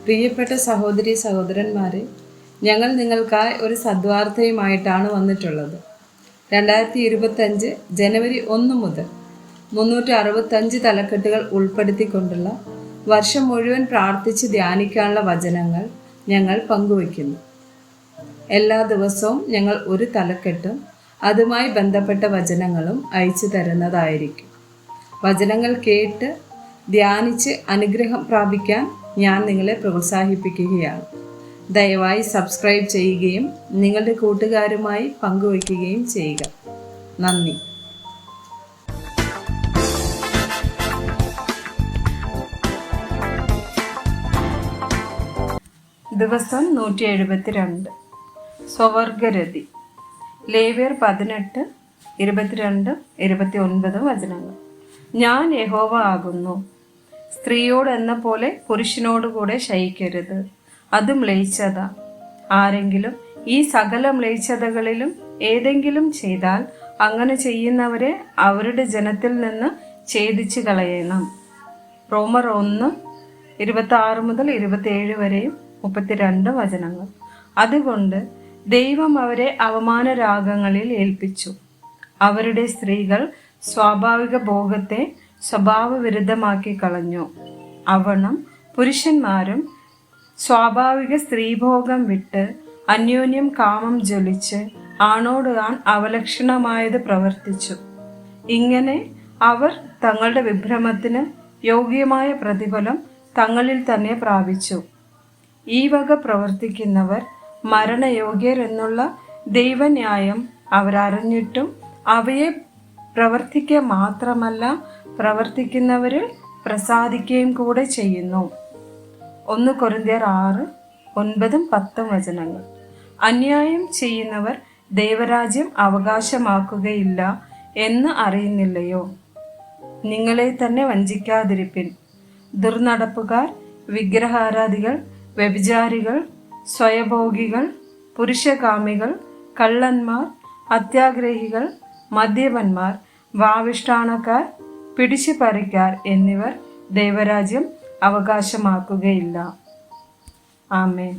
പ്രിയപ്പെട്ട സഹോദരി സഹോദരന്മാരെ, ഞങ്ങൾ നിങ്ങൾക്കായി ഒരു സദ്വാർത്തയുമായിട്ടാണ് വന്നിട്ടുള്ളത്. 2025 ജനുവരി 1 മുതൽ 365 തലക്കെട്ടുകൾ ഉൾപ്പെടുത്തിക്കൊണ്ടുള്ള വർഷം മുഴുവൻ പ്രാർത്ഥിച്ച് ധ്യാനിക്കാനുള്ള വചനങ്ങൾ ഞങ്ങൾ പങ്കുവയ്ക്കുന്നു. എല്ലാ ദിവസവും ഞങ്ങൾ ഒരു തലക്കെട്ടും അതുമായി ബന്ധപ്പെട്ട വചനങ്ങളും അയച്ചു തരുന്നതായിരിക്കും. വചനങ്ങൾ കേട്ട് ധ്യാനിച്ച് അനുഗ്രഹം പ്രാപിക്കാൻ ഞാൻ നിങ്ങളെ പ്രോത്സാഹിപ്പിക്കുകയാണ്. ദയവായി സബ്സ്ക്രൈബ് ചെയ്യുകയും നിങ്ങളുടെ കൂട്ടുകാരുമായി പങ്കുവയ്ക്കുകയും ചെയ്യുക. നന്ദി. ദിവസം 172 സ്വവർഗരതി. ലേവ്യർ 18, 22, 29 വചനങ്ങൾ. ഞാൻ യഹോവ ആകുന്നു. സ്ത്രീയോട് എന്ന പോലെ പുരുഷനോടുകൂടെ ശയിക്കരുത്, അത് മ്ലേച്ഛത. ആരെങ്കിലും ഈ സകല മ്ലേച്ഛതകളിലും ഏതെങ്കിലും ചെയ്താൽ അങ്ങനെ ചെയ്യുന്നവരെ അവരുടെ ജനത്തിൽ നിന്ന് ഛേദിച്ചു കളയണം. റോമർ 1, 26 മുതൽ 27 വരെയും 32 വചനങ്ങൾ. അതുകൊണ്ട് ദൈവം അവരെ അവമാന രാഗങ്ങളിൽ ഏൽപ്പിച്ചു. അവരുടെ സ്ത്രീകൾ സ്വാഭാവിക ഭോഗത്തെ സ്വഭാവവിരുദ്ധമാക്കി കളഞ്ഞു. അവണം പുരുഷന്മാരും സ്വാഭാവിക സ്ത്രീഭോഗം വിട്ട് അന്യോന്യം കാമം ജ്വലിച്ച് ആണോട് ആൺ അവലക്ഷണമായത് പ്രവർത്തിച്ചു. ഇങ്ങനെ അവർ തങ്ങളുടെ വിഭ്രമത്തിന് യോഗ്യമായ പ്രതിഫലം തങ്ങളിൽ തന്നെ പ്രാപിച്ചു. ഈ വക പ്രവർത്തിക്കുന്നവർ മരണയോഗ്യർ എന്നുള്ള ദൈവന്യായം അവരറിഞ്ഞിട്ടും അവയെ പ്രവർത്തിക്കുക മാത്രമല്ല, പ്രവർത്തിക്കുന്നവരിൽ പ്രസാദിക്കുകയും കൂടെ ചെയ്യുന്നു. 1 കൊരിന്ത്യർ 6, 9, 10 വചനങ്ങൾ. അന്യായം ചെയ്യുന്നവർ ദൈവരാജ്യം അവകാശമാക്കുകയില്ല എന്ന് അറിയുന്നില്ലയോ? നിങ്ങളെ തന്നെ വഞ്ചിക്കാതിരിപ്പിൻ. ദുർനടപ്പുകാർ, വിഗ്രഹാരാധികൾ, വ്യഭിചാരികൾ, സ്വയഭോഗികൾ, പുരുഷകാമികൾ, കള്ളന്മാർ, അത്യാഗ്രഹികൾ, മദ്യപന്മാർ, വാവിഷ്ഠാണക്കാർ, പിടിച്ചുപറിക്കാർ എന്നിവർ ദൈവരാജ്യം അവകാശമാക്കുകയില്ല. ആമേൻ.